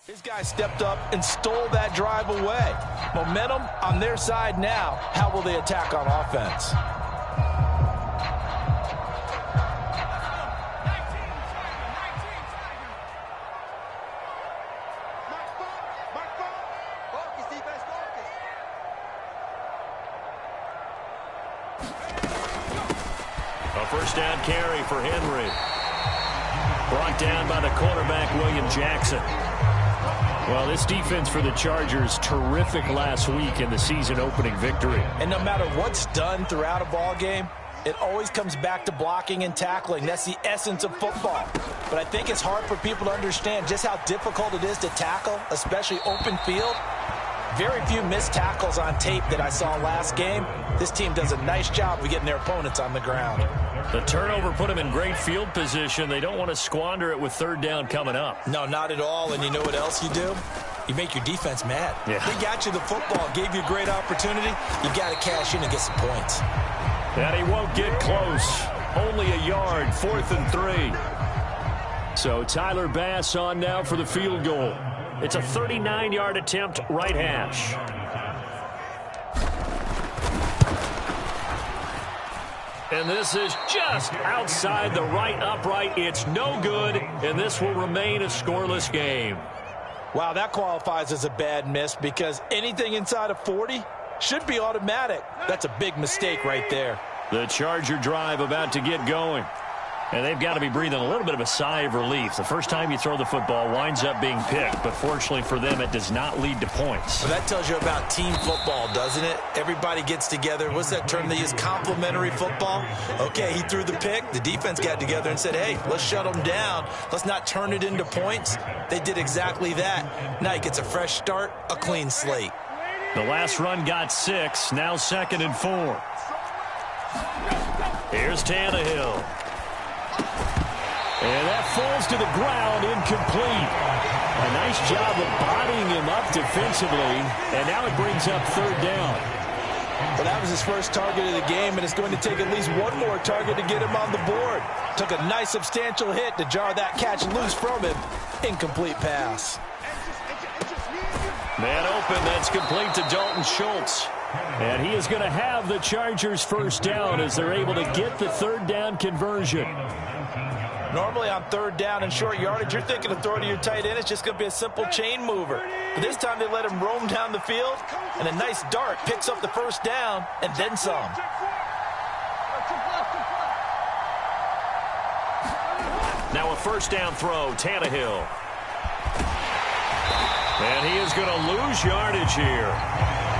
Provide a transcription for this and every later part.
His guy stepped up and stole that drive away. Momentum on their side now. How will they attack on offense? A first down carry for Henry. Brought down by the quarterback, William Jackson. Well, this defense for the Chargers, terrific last week in the season-opening victory. And no matter what's done throughout a ball game, it always comes back to blocking and tackling. That's the essence of football. But I think it's hard for people to understand just how difficult it is to tackle, especially open field. Very few missed tackles on tape that I saw last game. This team does a nice job of getting their opponents on the ground. The turnover put them in great field position. They don't want to squander it with third down coming up. No, not at all. And you know what else you do? You make your defense mad. Yeah. They got you the football, gave you a great opportunity. You got to cash in and get some points. And he won't get close. Only a yard, 4th and 3. So Tyler Bass on now for the field goal. It's a 39-yard attempt, right hash. And this is just outside the right upright. It's no good, and this will remain a scoreless game. Wow, that qualifies as a bad miss because anything inside of 40 should be automatic. That's a big mistake right there. The Charger drive about to get going. And they've got to be breathing a little bit of a sigh of relief. The first time you throw the football winds up being picked, but fortunately for them, it does not lead to points. Well, that tells you about team football, doesn't it? Everybody gets together. What's that term they use? Complementary football? Okay, he threw the pick. The defense got together and said, hey, let's shut them down. Let's not turn it into points. They did exactly that. Now he gets a fresh start, a clean slate. The last run got 6, now 2nd and 4. Here's Tannehill. And that falls to the ground, incomplete. A nice job of bodying him up defensively, and now it brings up 3rd down. Well, that was his first target of the game, and it's going to take at least one more target to get him on the board. Took a nice substantial hit to jar that catch loose from him. Incomplete pass. Man open, that's complete to Dalton Schultz. And he is going to have the Chargers first down as they're able to get the 3rd down conversion. Normally on 3rd down and short yardage, you're thinking of throwing to your tight end. It's just going to be a simple chain mover. But this time they let him roam down the field, and a nice dart picks up the first down and then some. Now a first down throw, Tannehill. And he is going to lose yardage here.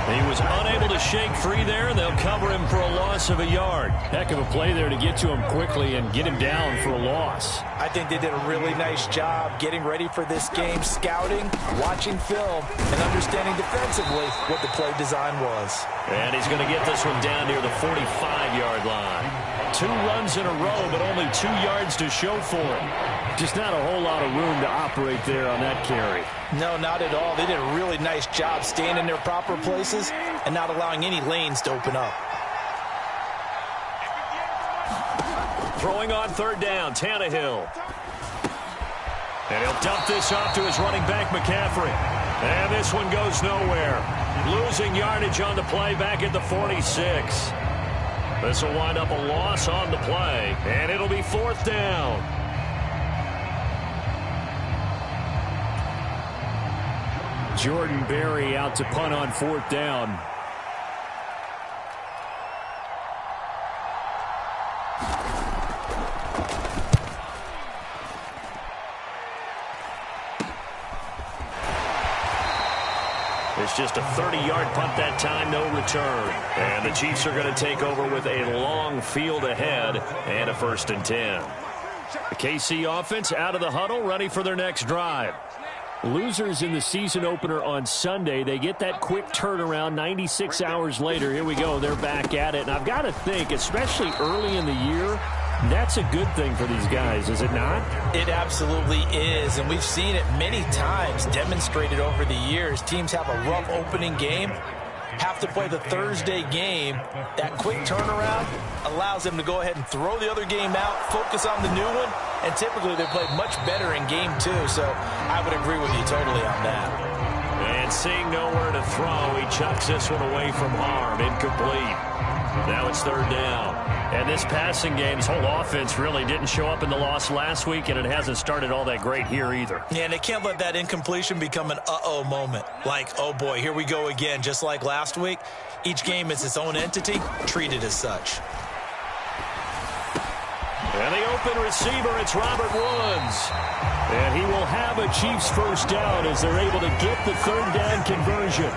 He was unable to shake free there, and they'll cover him for a loss of a yard. Heck of a play there to get to him quickly and get him down for a loss. I think they did a really nice job getting ready for this game, scouting, watching film, and understanding defensively what the play design was. And he's going to get this one down near the 45-yard line. 2 runs in a row, but only 2 yards to show for it. Just not a whole lot of room to operate there on that carry. No, not at all. They did a really nice job staying in their proper places and not allowing any lanes to open up. Throwing on 3rd down, Tannehill. And he'll dump this off to his running back, McCaffrey. And this one goes nowhere. Losing yardage on the play back at the 46. This will wind up a loss on the play, and it'll be 4th down. Jordan Berry out to punt on 4th down. It's just a 30-yard punt that time, no return. And the Chiefs are going to take over with a long field ahead and a 1st and 10. The KC offense out of the huddle, ready for their next drive. Losers in the season opener on Sunday, they get that quick turnaround 96 hours later. Here we go, they're back at it. And I've got to think, especially early in the year, that's a good thing for these guys, is it not? It absolutely is, and we've seen it many times demonstrated over the years. Teams have a rough opening game. have to play the Thursday game, that quick turnaround allows them to go ahead and throw the other game out, focus on the new one, and typically they play much better in game 2. So I would agree with you totally on that. And seeing nowhere to throw, he chucks this one away from harm. Incomplete. Now it's third down. And this passing game's whole offense really didn't show up in the loss last week, and it hasn't started all that great here either. Yeah, and they can't let that incompletion become an uh-oh moment. Like, oh boy, here we go again, just like last week. Each game is its own entity, treated as such. And the open receiver, it's Robert Woods. And he will have a Chiefs first down as they're able to get the third down conversion.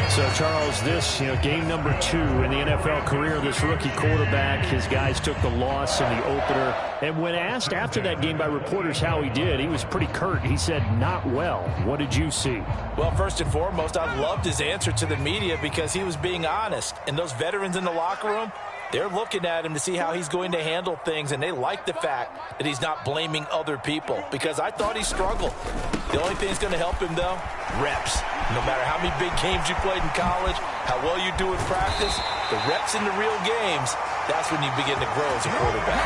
So, Charles, this, game number 2 in the NFL career, this rookie quarterback, his guys took the loss in the opener. And when asked after that game by reporters how he did, he was pretty curt. He said, not well. What did you see? Well, first and foremost, I loved his answer to the media because he was being honest. And those veterans in the locker room, they're looking at him to see how he's going to handle things, and they like the fact that he's not blaming other people because I thought he struggled. The only thing that's going to help him, though, reps. No matter how many big games you played in college, how well you do in practice, the reps in the real games, that's when you begin to grow as a quarterback.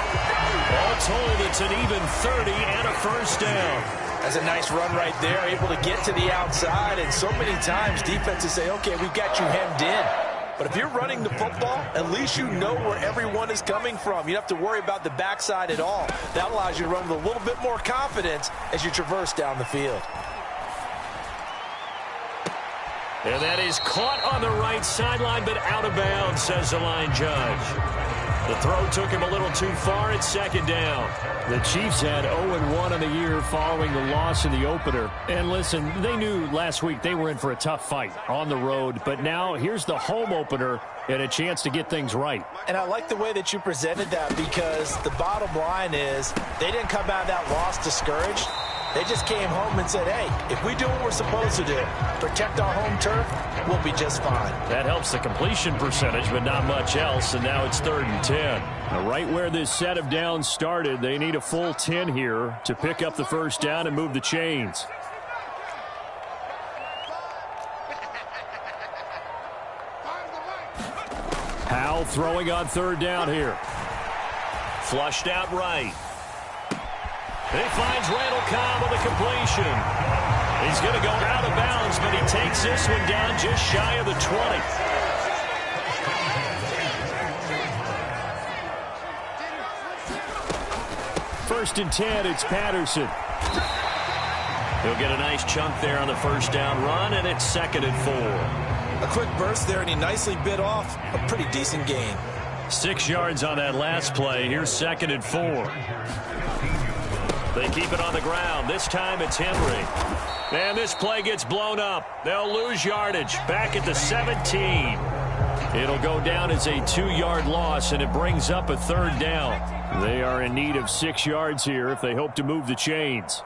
All told, it's an even 30 and a first down. That's a nice run right there, able to get to the outside, and so many times defenses say, okay, we've got you hemmed in. But if you're running the football, at least you know where everyone is coming from. You don't have to worry about the backside at all. That allows you to run with a little bit more confidence as you traverse down the field. And that is caught on the right sideline, but out of bounds, says the line judge. The throw took him a little too far. It's second down. The Chiefs had 0-1 on the year following the loss in the opener. And listen, they knew last week they were in for a tough fight on the road. But now here's the home opener and a chance to get things right. And I like the way that you presented that because the bottom line is they didn't come out of that loss discouraged. They just came home and said, hey, if we do what we're supposed to do, protect our home turf, we'll be just fine. That helps the completion percentage, but not much else, and now it's 3rd and 10. Now, right where this set of downs started, they need a full 10 here to pick up the first down and move the chains. Howell throwing on 3rd down here. Flushed out right. He finds Randall Cobb with a completion. He's going to go out of bounds, but he takes this one down just shy of the 20. First and 10, it's Patterson. He'll get a nice chunk there on the first down run, and it's 2nd and 4. A quick burst there, and he nicely bit off a pretty decent gain. 6 yards on that last play. Here's 2nd and 4. They keep it on the ground. This time it's Henry. And this play gets blown up. They'll lose yardage. Back at the 17. It'll go down as a 2-yard loss, and it brings up a 3rd down. They are in need of 6 yards here if they hope to move the chains.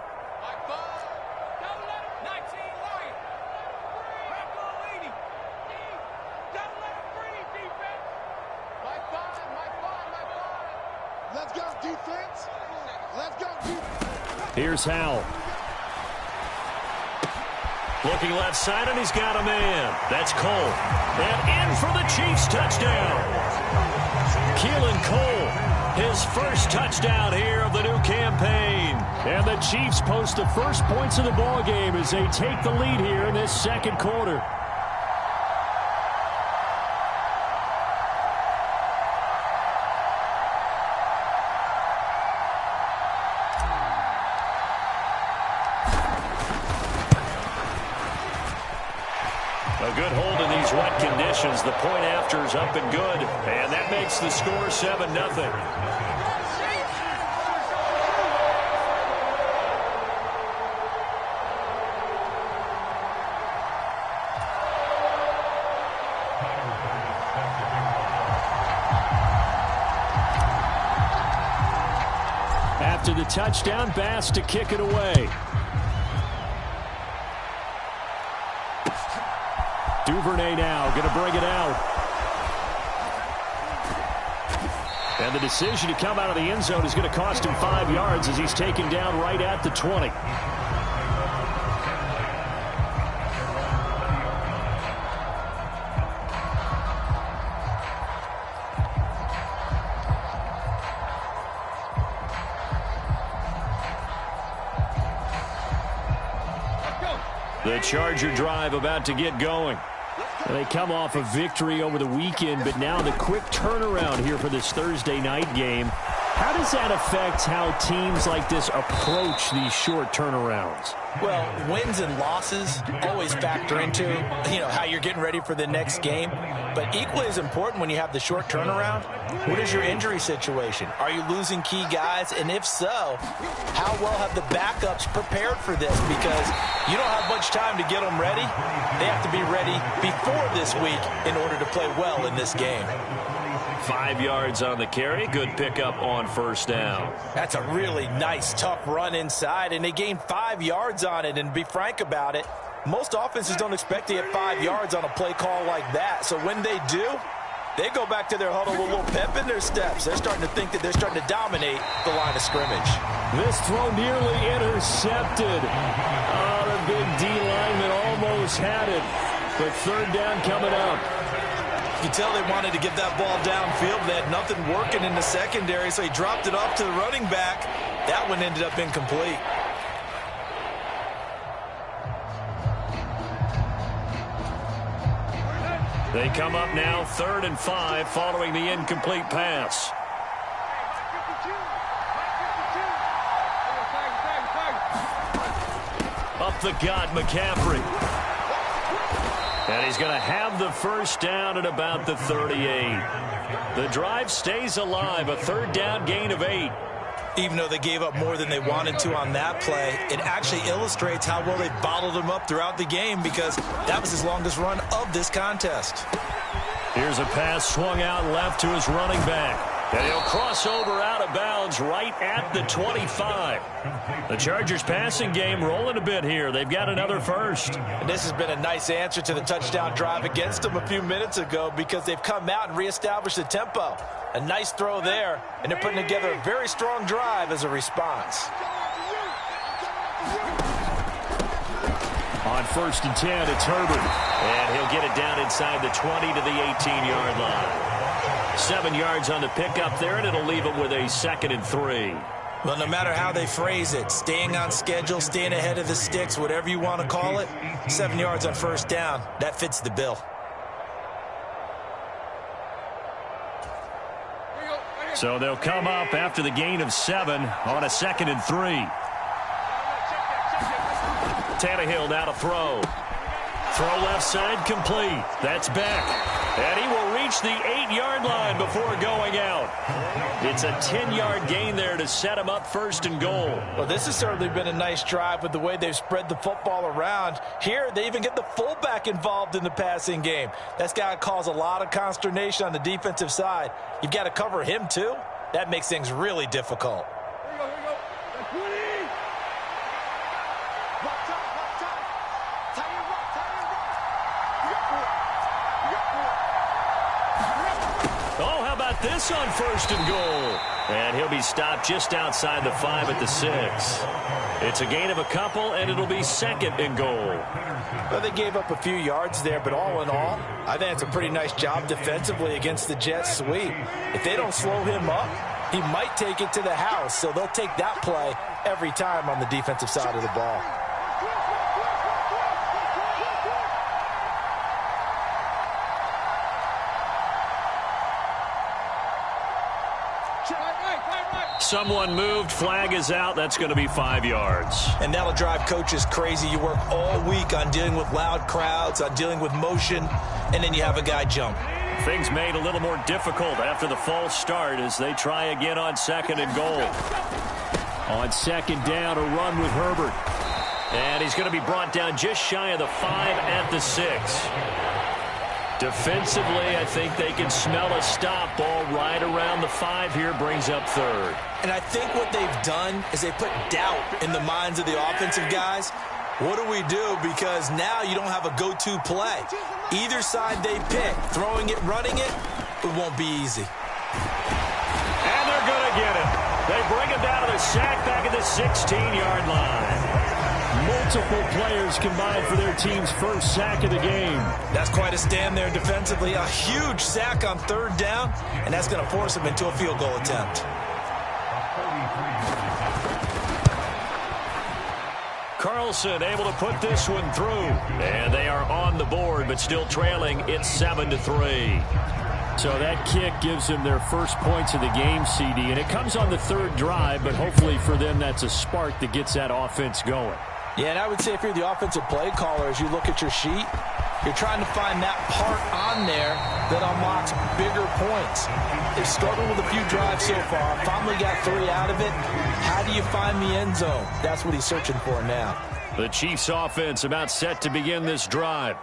Let's go, defense. Let's go, defense. Here's Howell. Looking left side, and he's got a man. That's Cole. And in for the Chiefs touchdown. Keelan Cole, his first touchdown here of the new campaign. And the Chiefs post the first points of the ball game as they take the lead here in this second quarter. A good hold in these wet conditions. The point after is up and good. And that makes the score 7-0. After the touchdown, Bass to kick it away. Duvernay now going to bring it out. And the decision to come out of the end zone is going to cost him 5 yards as he's taken down right at the 20. The Charger drive about to get going. They come off a victory over the weekend, but now the quick turnaround here for this Thursday night game. How does that affect how teams like this approach these short turnarounds? Well, wins and losses always factor into, how you're getting ready for the next game. But equally as important when you have the short turnaround, what is your injury situation? Are you losing key guys? And if so, how well have the backups prepared for this? Because you don't have much time to get them ready. They have to be ready before this week in order to play well in this game. 5 yards on the carry. Good pickup on first down. That's a really nice, tough run inside, and they gained 5 yards on it. And to be frank about it, most offenses don't expect to get 5 yards on a play call like that. So when they do, they go back to their huddle with a little pep in their steps. They're starting to think that they're starting to dominate the line of scrimmage. This throw nearly intercepted. Oh, the big D lineman almost had it. But third down coming up. You can tell they wanted to get that ball downfield. They had nothing working in the secondary, so he dropped it off to the running back. That one ended up incomplete. They come up now 3rd and 5 following the incomplete pass. Up the gut, McCaffrey. And he's going to have the first down at about the 38. The drive stays alive, a third down gain of 8. Even though they gave up more than they wanted to on that play, it actually illustrates how well they bottled him up throughout the game, because that was his longest run of this contest. Here's a pass swung out left to his running back. And he'll cross over out of bounds right at the 25. The Chargers passing game rolling a bit here. They've got another first. And this has been a nice answer to the touchdown drive against them a few minutes ago, because they've come out and reestablished the tempo. A nice throw there, and they're putting together a very strong drive as a response. On 1st and 10, it's Herbert. And he'll get it down inside the 20 to the 18-yard line. 7 yards on the pickup there, and it'll leave them with a 2nd and 3. Well, no matter how they phrase it, staying on schedule, staying ahead of the sticks, whatever you want to call it, 7 yards on first down, that fits the bill. So they'll come up after the gain of 7 on a 2nd and 3. Tannehill now to throw. Throw left side complete. That's back. And he will reach the 8-yard line before going out. It's a 10-yard gain there to set him up 1st and goal. Well, this has certainly been a nice drive with the way they've spread the football around. Here, they even get the fullback involved in the passing game. That's got to cause a lot of consternation on the defensive side. You've got to cover him, too. That makes things really difficult. This on 1st and goal. And he'll be stopped just outside the 5 at the 6. It's a gain of a couple, and it'll be 2nd and goal. Well, they gave up a few yards there, but all in all, I think it's a pretty nice job defensively against the Jets sweep. If they don't slow him up, he might take it to the house, so they'll take that play every time on the defensive side of the ball. Someone moved. Flag is out. That's going to be 5 yards. And that'll drive coaches crazy. You work all week on dealing with loud crowds, on dealing with motion, and then you have a guy jump. Things made a little more difficult after the false start as they try again on 2nd and goal. On 2nd down, a run with Herbert. And he's going to be brought down just shy of the 5 at the 6. Defensively, I think they can smell a stop. Ball right around the 5 here, brings up 3rd. And I think what they've done is they put doubt in the minds of the offensive guys. What do we do? Because now you don't have a go-to play. Either side they pick, throwing it, running it, it won't be easy. And they're going to get it. They bring him down to the sack back at the 16-yard line. Multiple players combined for their team's first sack of the game. That's quite a stand there defensively. A huge sack on 3rd down, and that's going to force them into a field goal attempt. Carlson able to put this one through. And they are on the board, but still trailing. It's 7-3. So that kick gives them their first points of the game, CD. And it comes on the third drive, but hopefully for them that's a spark that gets that offense going. Yeah, and I would say if you're the offensive play caller, as you look at your sheet, you're trying to find that part on there that unlocks bigger points. They've struggled with a few drives so far. Finally got 3 out of it. How do you find the end zone? That's what he's searching for now. The Chiefs offense about set to begin this drive.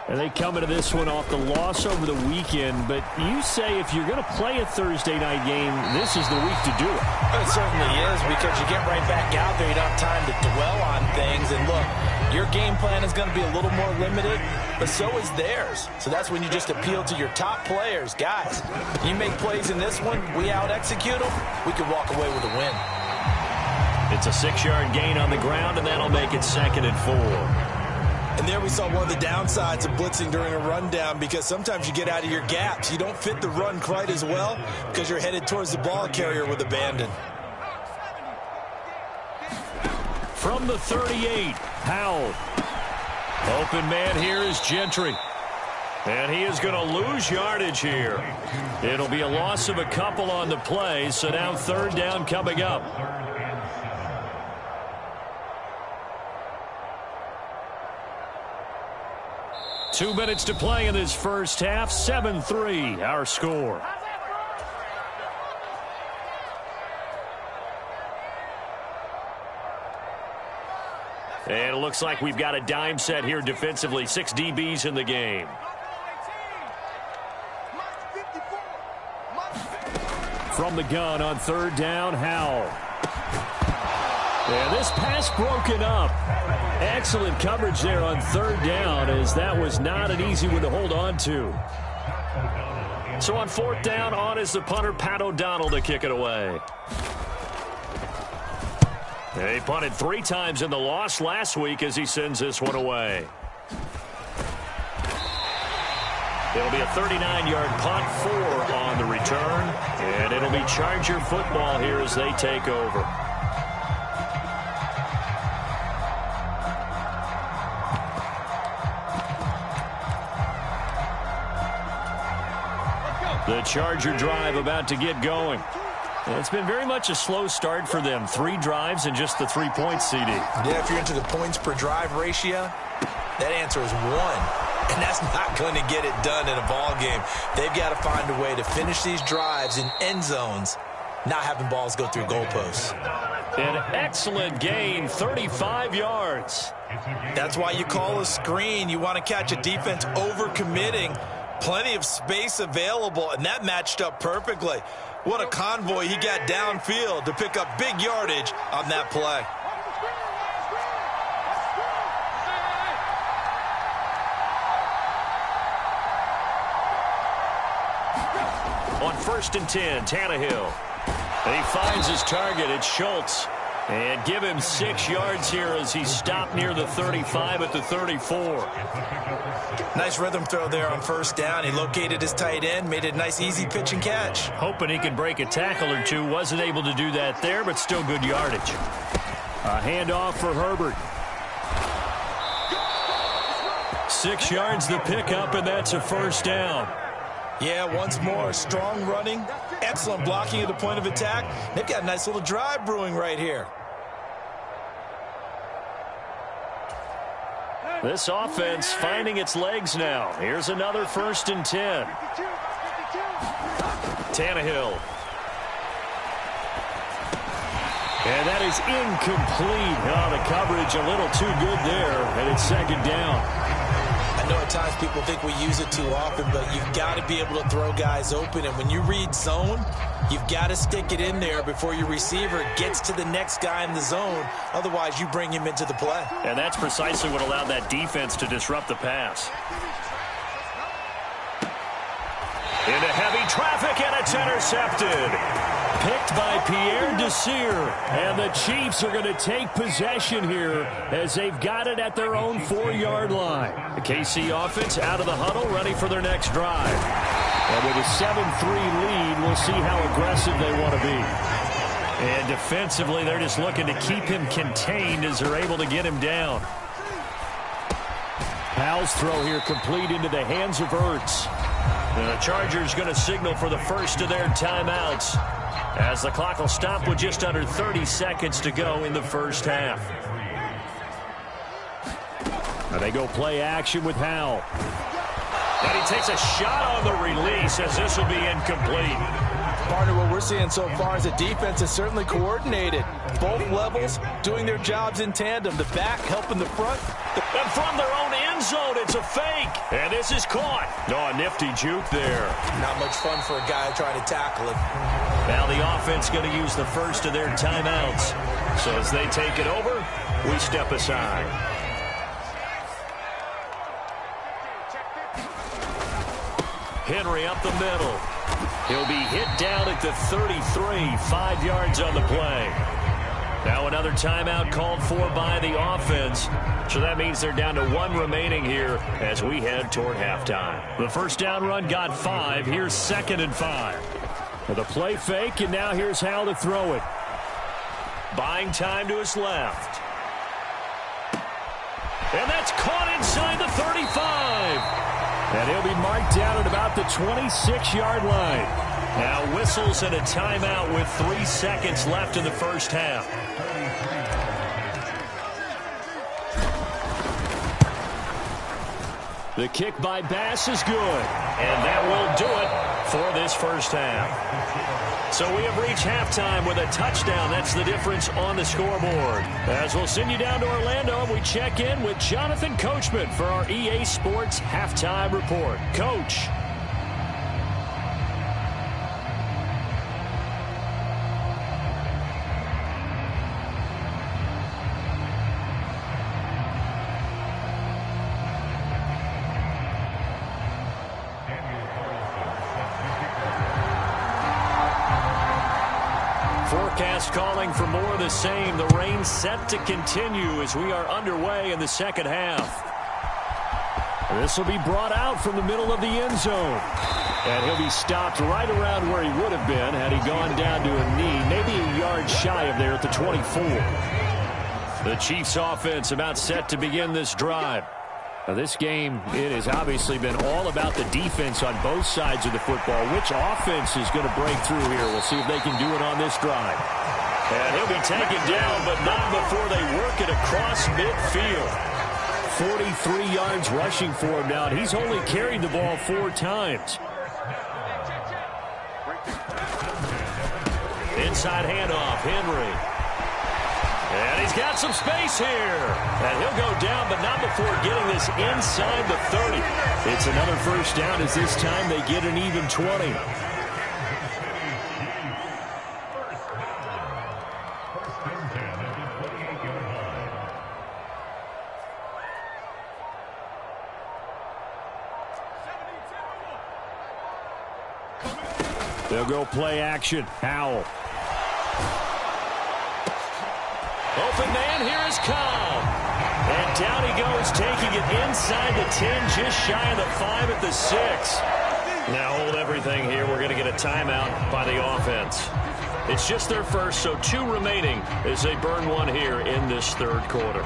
And they come into this one off the loss over the weekend. But you say if you're going to play a Thursday night game, this is the week to do it. It certainly is, because you get right back out there. You don't have time to dwell on things. And look, your game plan is going to be a little more limited, but so is theirs. So that's when you just appeal to your top players. Guys, you make plays in this one, we out-execute them, we can walk away with a win. It's a 6-yard gain on the ground, and that'll make it 2nd and 4. And there we saw one of the downsides of blitzing during a rundown, because sometimes you get out of your gaps. You don't fit the run quite as well because you're headed towards the ball carrier with abandon. From the 38, Howell. Open man here is Gentry. And he is going to lose yardage here. It'll be a loss of a couple on the play, so now 3rd down coming up. Two minutes to play in this first half. 7-3, our score. And it looks like we've got a dime set here defensively. 6 DBs in the game. From the gun on 3rd down, Howell. And this pass broken up. Excellent coverage there on 3rd down, as that was not an easy one to hold on to. So on 4th down, on is the punter, Pat O'Donnell, to kick it away. They punted 3 times in the loss last week as he sends this one away. It'll be a 39-yard punt, 4 on the return, and it'll be Charger football here as they take over. The Charger drive about to get going. It's been very much a slow start for them. 3 drives and just the 3 points, CD. Yeah, if you're into the points per drive ratio, that answer is 1. And that's not going to get it done in a ball game. They've got to find a way to finish these drives in end zones, not having balls go through goalposts. An excellent gain, 35 yards. That's why you call a screen. You want to catch a defense overcommitting. Plenty of space available, and that matched up perfectly. What a convoy he got downfield to pick up big yardage on that play. On 1st and 10, Tannehill. And he finds his target. It's Schultz. And give him 6 yards here as he stopped near the 35 at the 34. Nice rhythm throw there on 1st down. He located his tight end, made a nice easy pitch and catch. Hoping he could break a tackle or two. Wasn't able to do that there, but still good yardage. A handoff for Herbert. 6 yards the pickup, and that's a 1st down. Yeah, once more, strong running, excellent blocking at the point of attack. They've got a nice little drive brewing right here. This offense finding its legs now. Here's another 1st and 10. Tannehill. And that is incomplete. Oh, the coverage a little too good there, and it's 2nd down. I know at times people think we use it too often, but you've got to be able to throw guys open. And when you read zone, you've got to stick it in there before your receiver gets to the next guy in the zone. Otherwise, you bring him into the play. And that's precisely what allowed that defense to disrupt the pass. Into heavy traffic, and it's intercepted. Picked by Pierre Desir. And the Chiefs are going to take possession here as they've got it at their own 4-yard line. The KC offense out of the huddle, ready for their next drive. And with a 7-3 lead, we'll see how aggressive they want to be. And defensively, they're just looking to keep him contained as they're able to get him down. Powell's throw here complete into the hands of Ertz. The Chargers going to signal for the first of their timeouts, as the clock will stop with just under 30 seconds to go in the first half. Now they go play action with Powell. And he takes a shot on the release, as this will be incomplete. Partner, what we're seeing so far is the defense is certainly coordinated. Both levels doing their jobs in tandem. The back helping the front. And from their own end zone, it's a fake. And this is caught. Oh, a nifty juke there. Not much fun for a guy trying to tackle it. Now the offense going to use the first of their timeouts. So as they take it over, we step aside. Henry up the middle. He'll be hit down at the 33, 5 yards on the play. Now another timeout called for by the offense. So that means they're down to 1 remaining here as we head toward halftime. The first down run got 5. Here's 2nd and 5. For the play fake, and now here's Howell to throw it. Buying time to his left. And that's caught inside the 35. And he'll be marked down at about the 26-yard line. Now whistles and a timeout with 3 seconds left in the first half. The kick by Bass is good. And that will do it for this first half. So we have reached halftime with a touchdown. That's the difference on the scoreboard. As we'll send you down to Orlando, we check in with Jonathan Coachman for our EA Sports Halftime Report. Coach. Forecast calling for more of the same. The rain set to continue as we are underway in the second half. This will be brought out from the middle of the end zone. And he'll be stopped right around where he would have been had he gone down to a knee, maybe a yard shy of there at the 24. The Chiefs offense about set to begin this drive. Now this game, it has obviously been all about the defense on both sides of the football. Which offense is going to break through here? We'll see if they can do it on this drive. And he'll be taken down, but not before they work it across midfield. 43 yards rushing for him now. He's only carried the ball 4 times. Inside handoff, Henry. And he's got some space here. And he'll go down, but not before getting this inside the 30. It's another first down as this time they get an even 20. They'll go play action. Howell. Open man, here is Cobb. And down he goes, taking it inside the 10, just shy of the 5 at the 6. Now hold everything here. We're going to get a timeout by the offense. It's just their first, so 2 remaining as they burn 1 here in this third quarter.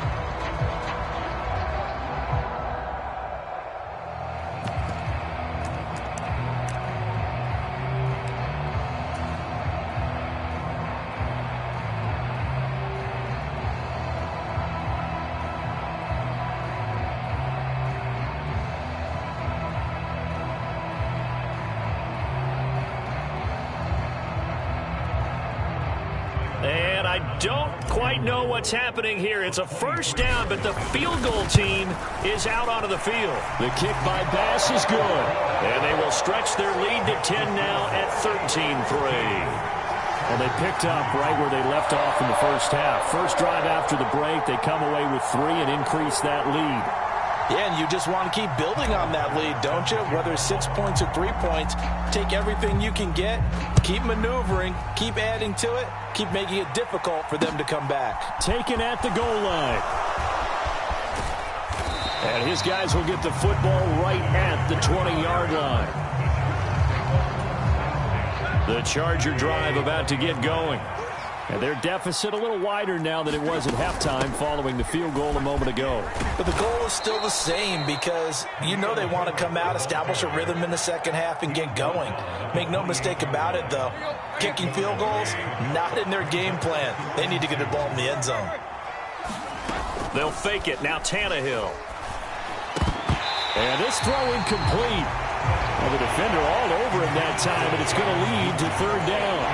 I don't quite know what's happening here. It's a first down, but the field goal team is out onto the field. The kick by Bass is good. And they will stretch their lead to 10 now at 13-3. Well, they picked up right where they left off in the first half. First drive after the break, they come away with 3 and increase that lead. Yeah, and you just want to keep building on that lead, don't you? Whether it's 6 points or 3 points, take everything you can get, keep maneuvering, keep adding to it, keep making it difficult for them to come back. Taken at the goal line. And his guys will get the football right at the 20-yard line. The Charger drive about to get going. And their deficit a little wider now than it was at halftime following the field goal a moment ago. But the goal is still the same because you know they want to come out, establish a rhythm in the second half, and get going. Make no mistake about it, though. Kicking field goals, not in their game plan. They need to get the ball in the end zone. They'll fake it. Now Tannehill. And this throw incomplete. Well, the defender all over him that time, and it's going to lead to third down.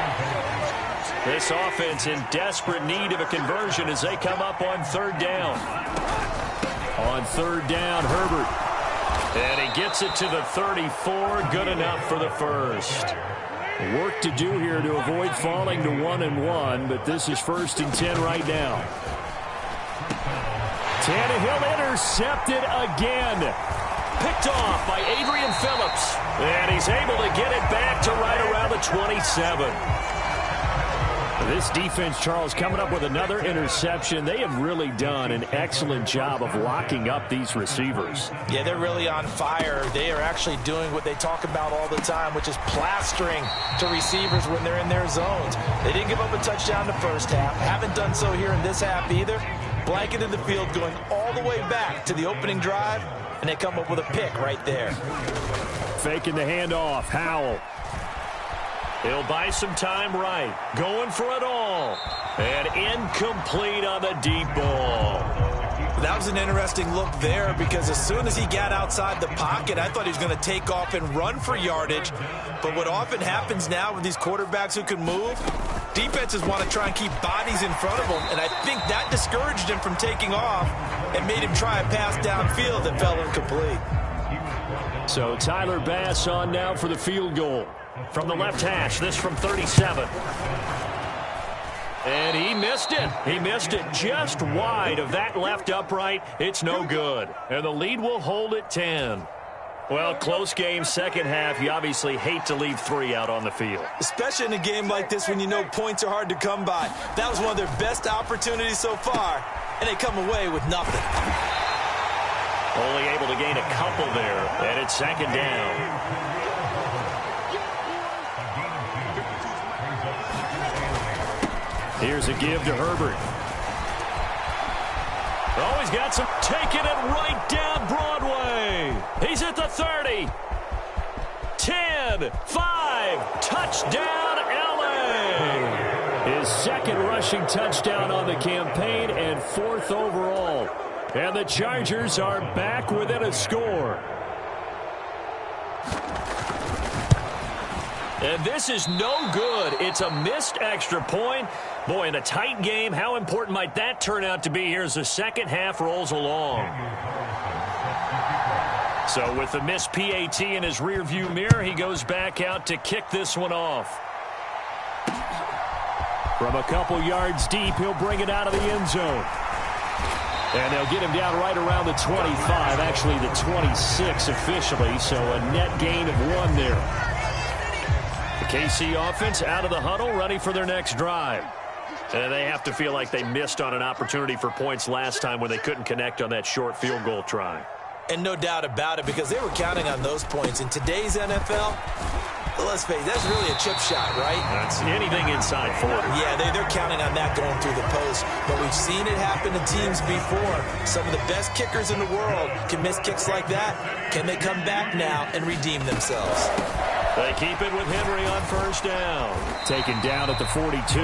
This offense in desperate need of a conversion as they come up on third down. On third down, Herbert. And he gets it to the 34. Good enough for the first. Work to do here to avoid falling to 1-1, but this is 1st and 10 right now. Tannehill intercepted again. Picked off by Adrian Phillips. And he's able to get it back to right around the 27. This defense, Charles, coming up with another interception. They have really done an excellent job of locking up these receivers. Yeah, they're really on fire. They are actually doing what they talk about all the time, which is plastering to receivers when they're in their zones. They didn't give up a touchdown the first half. Haven't done so here in this half either. Blanketed the field going all the way back to the opening drive, and they come up with a pick right there. Faking the handoff. Howell. He'll buy some time right. Going for it all. And incomplete on the deep ball. That was an interesting look there because as soon as he got outside the pocket, I thought he was going to take off and run for yardage. But what often happens now with these quarterbacks who can move, defenses want to try and keep bodies in front of them. And I think that discouraged him from taking off and made him try a pass downfield that fell incomplete. So Tyler Bass on now for the field goal. From the left hash, this from 37. And he missed it. He missed it just wide of that left upright. It's no good. And the lead will hold at 10. Well, close game, second half. You obviously hate to leave 3 out on the field. Especially in a game like this when you know points are hard to come by. That was one of their best opportunities so far, and they come away with nothing. Only able to gain a couple there, and it's second down. Here's a give to Herbert. Oh, he's got some, taking it right down Broadway. He's at the 30. 10, 5, touchdown LA. His second rushing touchdown on the campaign and 4th overall. And the Chargers are back within a score. And this is no good. It's a missed extra point. Boy, in a tight game, how important might that turn out to be here as the second half rolls along? So with the missed PAT in his rearview mirror, he goes back out to kick this one off. From a couple yards deep, he'll bring it out of the end zone. And they'll get him down right around the 25, actually the 26 officially, so a net gain of 1 there. The KC offense out of the huddle, ready for their next drive. And they have to feel like they missed on an opportunity for points last time when they couldn't connect on that short field goal try. And no doubt about it, because they were counting on those points. In today's NFL, let's face it, that's really a chip shot, right? That's anything inside 40. Yeah, they're counting on that going through the post. But we've seen it happen to teams before. Some of the best kickers in the world can miss kicks like that. Can they come back now and redeem themselves? They keep it with Henry on first down. Taken down at the 42.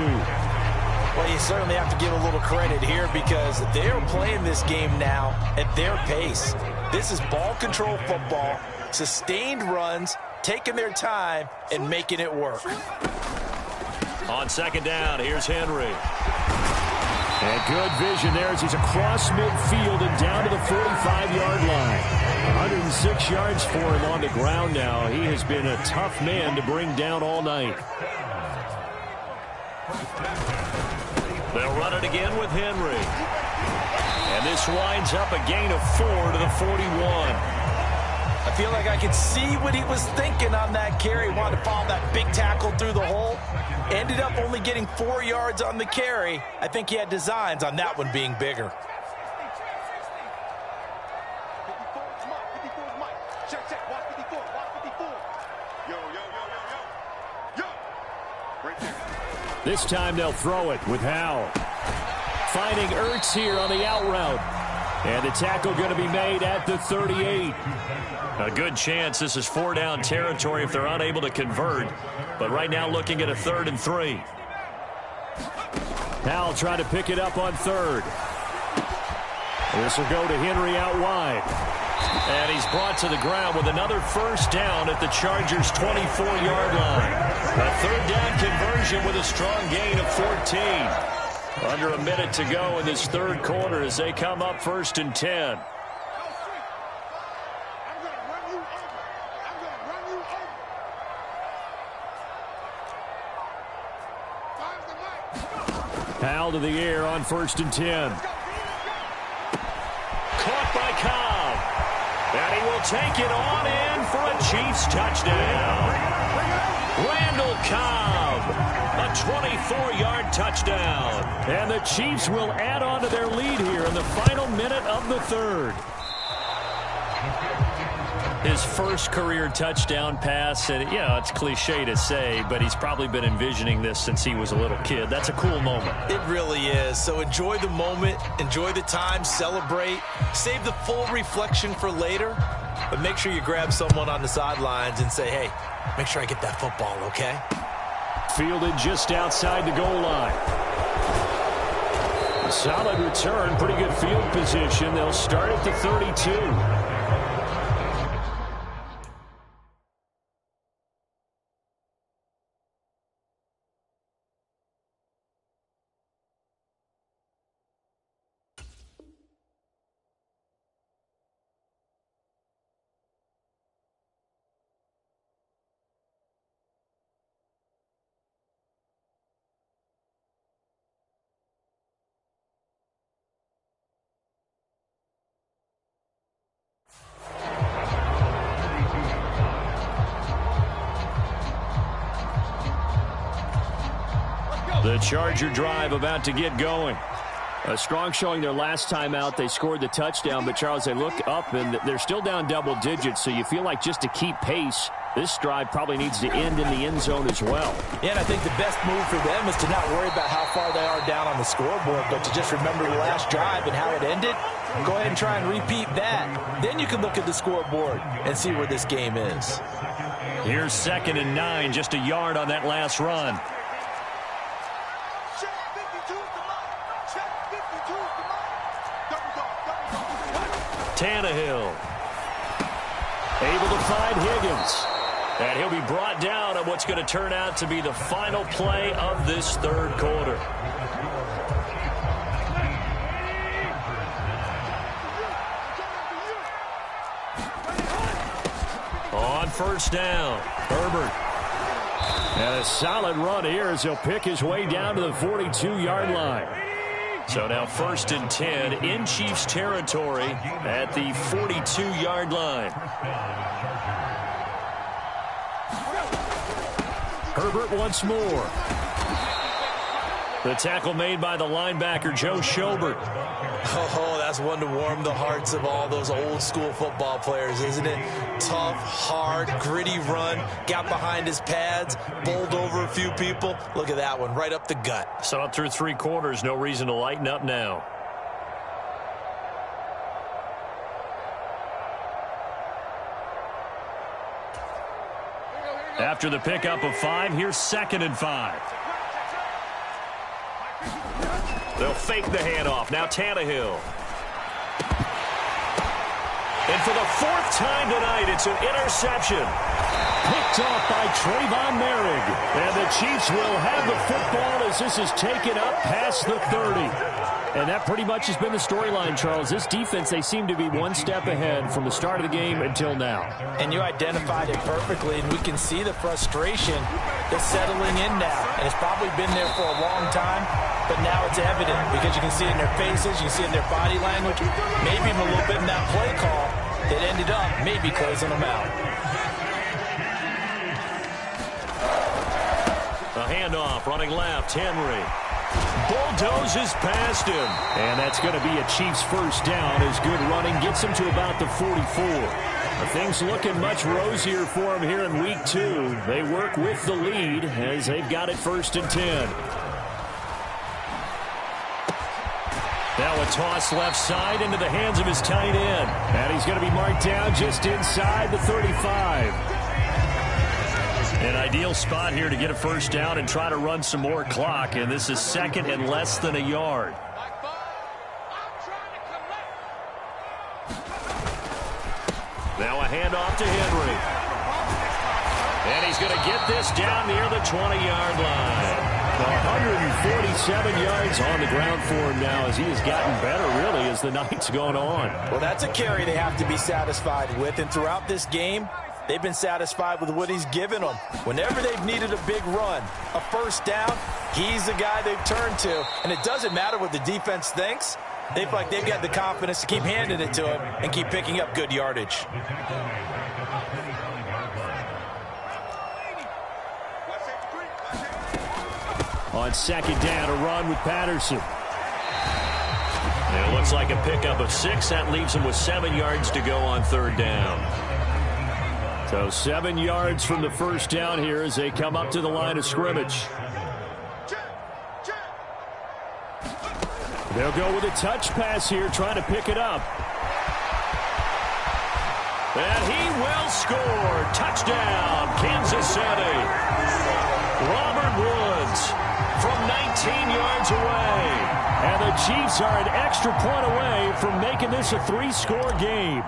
Well, you certainly have to give a little credit here because they're playing this game now at their pace. This is ball control football, sustained runs, taking their time, and making it work. On second down, here's Henry. And good vision there as he's across midfield and down to the 45-yard line. 106 yards for him on the ground now. He has been a tough man to bring down all night. They'll run it again with Henry. And this winds up a gain of 4 to the 41. I feel like I could see what he was thinking on that carry. Wanted to follow that big tackle through the hole. Ended up only getting 4 yards on the carry. I think he had designs on that one being bigger. This time they'll throw it with Howell. Finding Ertz here on the out route. And the tackle going to be made at the 38. A good chance this is 4-down territory if they're unable to convert. But right now looking at a 3rd and 3. Howell trying to pick it up on 3rd. This will go to Henry out wide. And he's brought to the ground with another 1st down at the Chargers' 24-yard line. A 3rd down conversion with a strong gain of 14. Under a minute to go in this 3rd quarter as they come up 1st and 10. Howell to the air on 1st and 10. Caught by Cobb. And he will take it on in for a Chiefs touchdown. Randall Cobb. A 24-yard touchdown. And the Chiefs will add on to their lead here in the final minute of the 3rd. His first career touchdown pass, and it's cliche to say, but he's probably been envisioning this since he was a little kid. That's a cool moment. It really is. So enjoy the moment, enjoy the time, celebrate, save the full reflection for later, but make sure you grab someone on the sidelines and say, hey, make sure I get that football, okay? Fielded just outside the goal line. A solid return, pretty good field position. They'll start at the 32. The Charger drive about to get going. A strong showing their last time out. They scored the touchdown, but Charles, they look up and they're still down double digits, so you feel like just to keep pace, this drive probably needs to end in the end zone as well. Yeah, and I think the best move for them is to not worry about how far they are down on the scoreboard, but to just remember the last drive and how it ended. Go ahead and try and repeat that. Then you can look at the scoreboard and see where this game is. Here's 2nd and 9, just a yard on that last run. Tannehill. Able to find Higgins. And he'll be brought down on what's going to turn out to be the final play of this 3rd quarter. On 1st down, Herbert. And a solid run here as he'll pick his way down to the 42-yard line. So now 1st and 10 in Chiefs territory at the 42-yard line. Herbert once more. The tackle made by the linebacker, Joe Schobert. Oh, that's one to warm the hearts of all those old school football players, isn't it? Tough, hard, gritty run, got behind his pads, bowled over a few people. Look at that one, right up the gut. So up through 3 quarters, no reason to lighten up now. After the pickup of 5, here's 2nd and 5. They'll fake the handoff. Now Tannehill. And for the 4th time tonight, it's an interception. Picked off by Trayvon Merrick. And the Chiefs will have the football as this is taken up past the 30. And that pretty much has been the storyline, Charles. This defense, they seem to be one step ahead from the start of the game until now. And you identified it perfectly, and we can see the frustration that's settling in now. And it's probably been there for a long time, but now it's evident because you can see it in their faces, you can see it in their body language, maybe even a little bit in that play call that ended up maybe closing them out. A handoff, running left, Henry. Bulldozes past him. And that's going to be a Chiefs 1st down as good running gets him to about the 44. Things looking much rosier for him here in week 2. They work with the lead as they've got it 1st and 10. Now a toss left side into the hands of his tight end. And he's going to be marked down just inside the 35. An ideal spot here to get a first down and try to run some more clock. And this is 2nd and less than a yard. Now a handoff to Henry. And he's going to get this down near the 20-yard line. 147 yards on the ground for him now as he has gotten better, really, as the night's gone on. Well, that's a carry they have to be satisfied with. And throughout this game, they've been satisfied with what he's given them. Whenever they've needed a big run, a first down, he's the guy they've turned to. And it doesn't matter what the defense thinks. They feel like they've got the confidence to keep handing it to him and keep picking up good yardage. On 2nd down, a run with Patterson. And it looks like a pickup of 6. That leaves him with 7 yards to go on 3rd down. So 7 yards from the first down here as they come up to the line of scrimmage. They'll go with a touch pass here, trying to pick it up. And he will score. Touchdown, Kansas City. Robert Woods from 19 yards away. And the Chiefs are an extra point away from making this a 3-score game.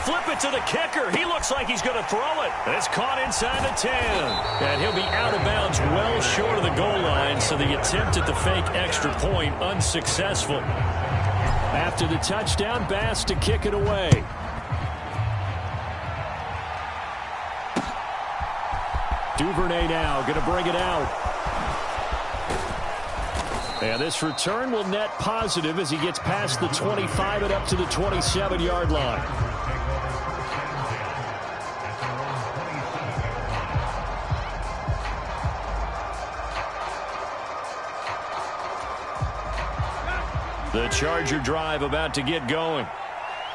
Flip it to the kicker. He looks like he's going to throw it. And it's caught inside the 10. And he'll be out of bounds well short of the goal line, so the attempt at the fake extra point unsuccessful. After the touchdown, Bass to kick it away. Duvernay now going to bring it out. And this return will net positive as he gets past the 25 and up to the 27-yard line. The Charger drive about to get going.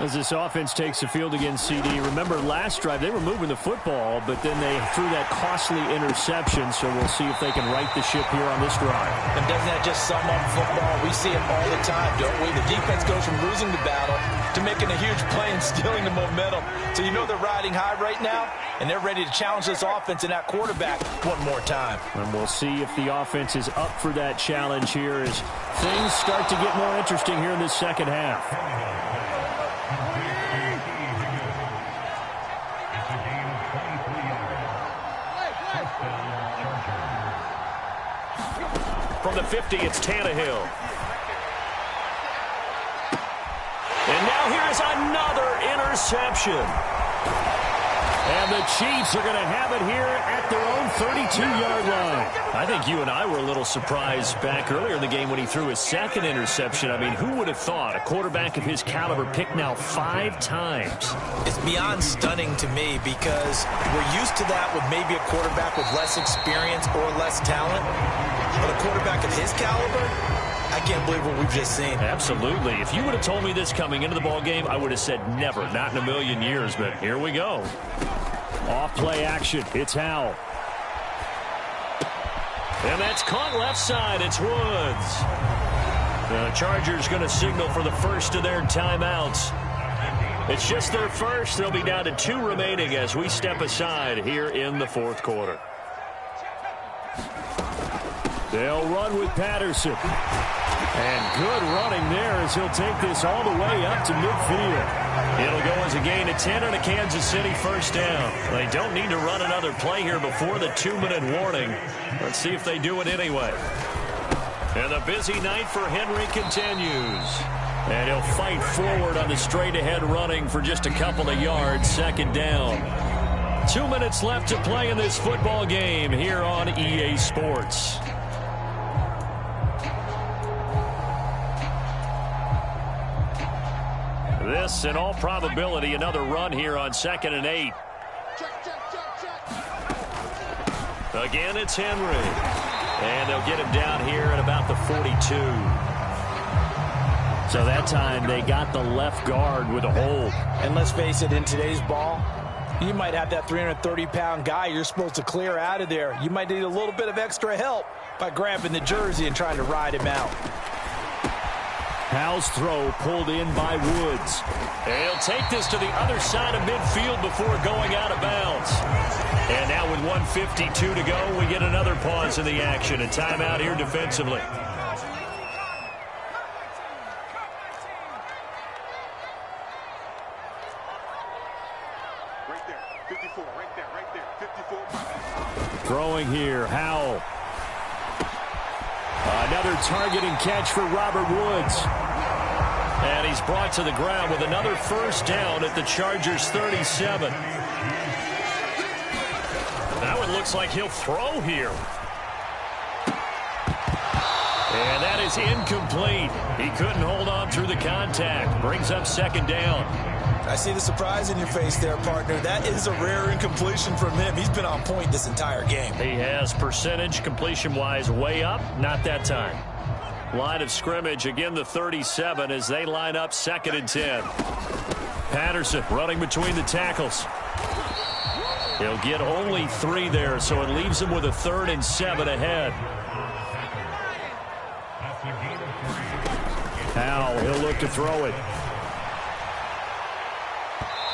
As this offense takes the field against CD. Remember, last drive, they were moving the football, but then they threw that costly interception, so we'll see if they can right the ship here on this drive. And doesn't that just sum up football? We see it all the time, don't we? The defense goes from losing the battle to making a huge play and stealing the momentum. So you know they're riding high right now, and they're ready to challenge this offense and that quarterback one more time. And we'll see if the offense is up for that challenge here as things start to get more interesting here in this second half. From the 50, it's Tannehill. And now here is another interception. And the Chiefs are going to have it here at their own 32-yard line. I think you and I were a little surprised back earlier in the game when he threw his 2nd interception. I mean, who would have thought a quarterback of his caliber picked now 5 times? It's beyond stunning to me because we're used to that with maybe a quarterback with less experience or less talent. But a quarterback of his caliber, I can't believe what we've just seen. Absolutely. If you would have told me this coming into the ball game, I would have said never, not in a million years. But here we go. Off play action. It's Howell. And that's caught left side. It's Woods. The Chargers going to signal for the first of their timeouts. It's just their first. They'll be down to 2 remaining as we step aside here in the 4th quarter. They'll run with Patterson. And good running there as he'll take this all the way up to midfield. It'll go as a gain of 10 and a Kansas City first down. They don't need to run another play here before the 2-minute warning. Let's see if they do it anyway. And the busy night for Henry continues. And he'll fight forward on the straight-ahead running for just a couple of yards. 2nd down. 2 minutes left to play in this football game here on EA Sports. This, in all probability, another run here on 2nd and 8. Again, it's Henry. And they'll get him down here at about the 42. So that time they got the left guard with a hold. And let's face it, in today's ball, you might have that 330-pound guy you're supposed to clear out of there. You might need a little bit of extra help by grabbing the jersey and trying to ride him out. Howell's throw pulled in by Woods. He'll take this to the other side of midfield before going out of bounds. And now with 1:52 to go, we get another pause in the action. A timeout here defensively. Right there, 54, right there, 54. Throwing here, Howell. Another targeting catch for Robert Woods. And he's brought to the ground with another first down at the Chargers' 37. That one looks like he'll throw here. And that is incomplete. He couldn't hold on through the contact. Brings up second down. I see the surprise in your face there, partner. That is a rare incompletion from him. He's been on point this entire game. He has percentage completion-wise way up. Not that time. Line of scrimmage, again the 37 as they line up 2nd and 10. Patterson running between the tackles. He'll get only 3 there, so it leaves him with a 3rd and 7 ahead. Howell, he'll look to throw it.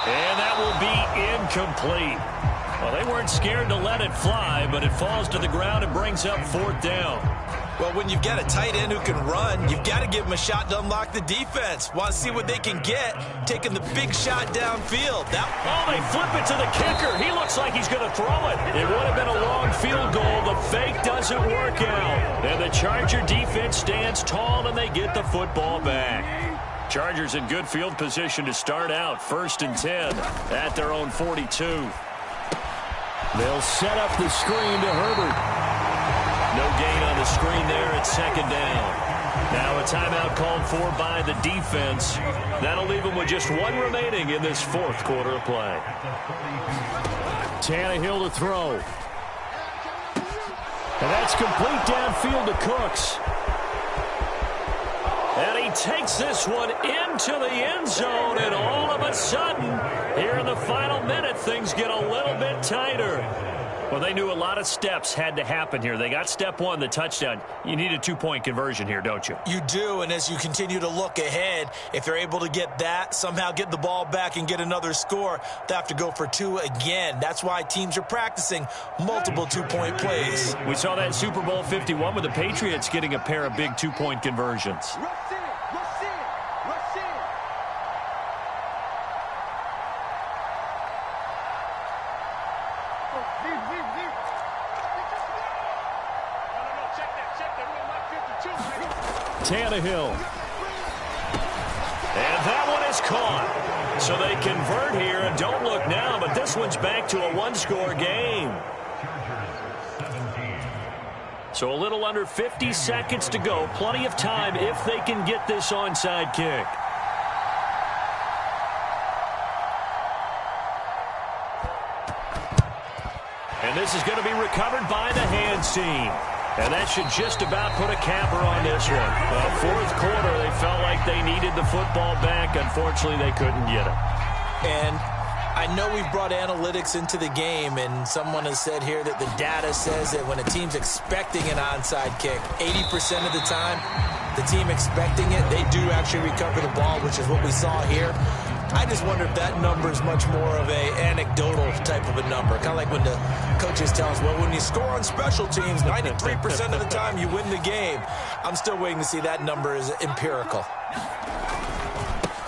And that will be incomplete. Well, they weren't scared to let it fly, but it falls to the ground and brings up 4th down. Well, when you've got a tight end who can run, you've got to give him a shot to unlock the defense. Want to see what they can get, taking the big shot downfield. Oh, they flip it to the kicker. He looks like he's going to throw it. It would have been a long field goal. The fake doesn't work out. And the Charger defense stands tall, and they get the football back. Chargers in good field position to start out. 1st and 10 at their own 42. They'll set up the screen to Herbert. No gain on the screen there at 2nd down. Now a timeout called for by the defense. That'll leave them with just 1 remaining in this 4th quarter of play. Tannehill to throw. And that's complete downfield to Cooks. And he takes this one into the end zone, and all of a sudden, here in the final minute, things get a little bit tighter. Well, they knew a lot of steps had to happen here. They got step 1, the touchdown. You need a 2-point conversion here, don't you? You do, and as you continue to look ahead, if they're able to get that, somehow get the ball back and get another score, they have to go for 2 again. That's why teams are practicing multiple 2-point plays. We saw that in Super Bowl 51 with the Patriots getting a pair of big 2-point conversions. Tannehill. And that one is caught. So they convert here, and don't look now, but this one's back to a 1-score game. So a little under 50 seconds to go. Plenty of time if they can get this onside kick. And this is going to be recovered by the hands team. And that should just about put a capper on this one. 4th quarter, they felt like they needed the football back. Unfortunately, they couldn't get it. And I know we've brought analytics into the game, and someone has said here that the data says that when a team's expecting an onside kick, 80% of the time, the team expecting it, they do actually recover the ball, which is what we saw here. I just wonder if that number is much more of a anecdotal type of a number. Kind of like when the coaches tell us, well, when you score on special teams, 93% of the time you win the game. I'm still waiting to see that number is empirical.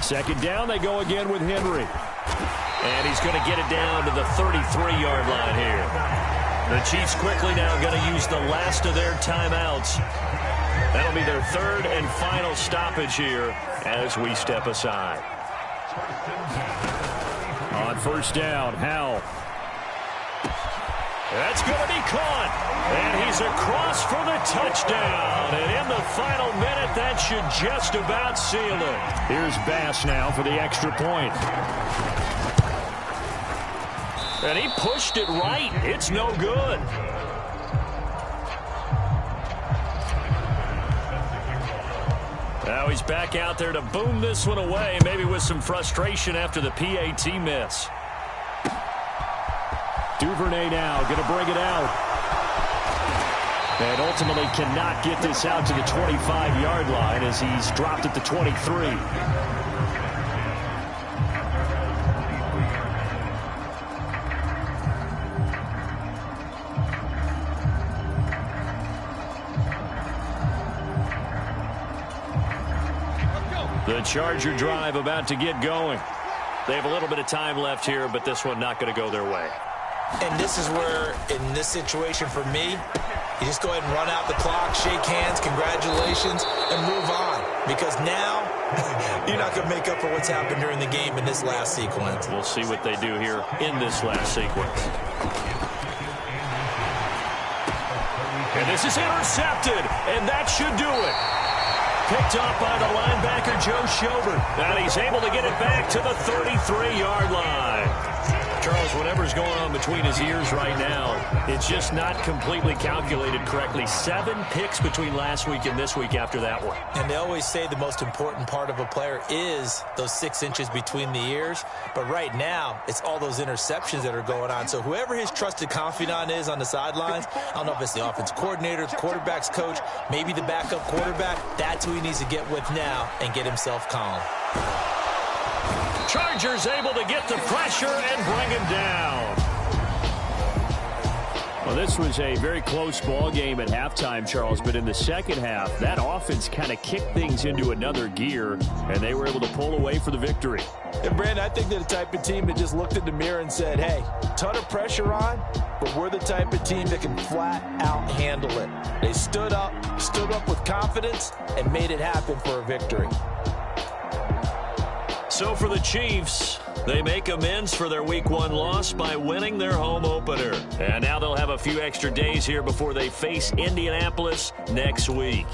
2nd down, they go again with Henry. And he's going to get it down to the 33-yard line here. The Chiefs quickly now going to use the last of their timeouts. That'll be their 3rd and final stoppage here as we step aside. On 1st down, Howell. That's going to be caught. And he's across for the touchdown. And in the final minute, that should just about seal it. Here's Bass now for the extra point. And he pushed it right. It's no good. Now he's back out there to boom this one away, maybe with some frustration after the PAT miss. Duvernay now going to bring it out. And ultimately cannot get this out to the 25-yard line as he's dropped at the 23. The Charger drive about to get going. They have a little bit of time left here, but this one not going to go their way. And this is where, in this situation for me, you just go ahead and run out the clock, shake hands, congratulations, and move on. Because now, you're not going to make up for what's happened during the game in this last sequence. We'll see what they do here in this last sequence. And this is intercepted, and that should do it. Picked up by the linebacker, Joe Schobert. And he's able to get it back to the 33-yard line. Charles, whatever's going on between his ears right now, it's just not completely calculated correctly. 7 picks between last week and this week after that one. And they always say the most important part of a player is those 6 inches between the ears. But right now, it's all those interceptions that are going on. So whoever his trusted confidant is on the sidelines, I don't know if it's the offense coordinator, the quarterback's coach, maybe the backup quarterback, that's who he needs to get with now and get himself calm. Chargers able to get the pressure and bring him down. Well, this was a very close ball game at halftime, Charles, but in the second half, that offense kind of kicked things into another gear, and they were able to pull away for the victory. And, Brandon, I think they're the type of team that just looked in the mirror and said, hey, ton of pressure on, but we're the type of team that can flat out handle it. They stood up with confidence, and made it happen for a victory. So for the Chiefs, they make amends for their Week 1 loss by winning their home opener. And now they'll have a few extra days here before they face Indianapolis next week.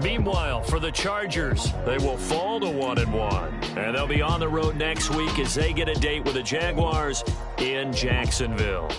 Meanwhile, for the Chargers, they will fall to 1-1. And they'll be on the road next week as they get a date with the Jaguars in Jacksonville.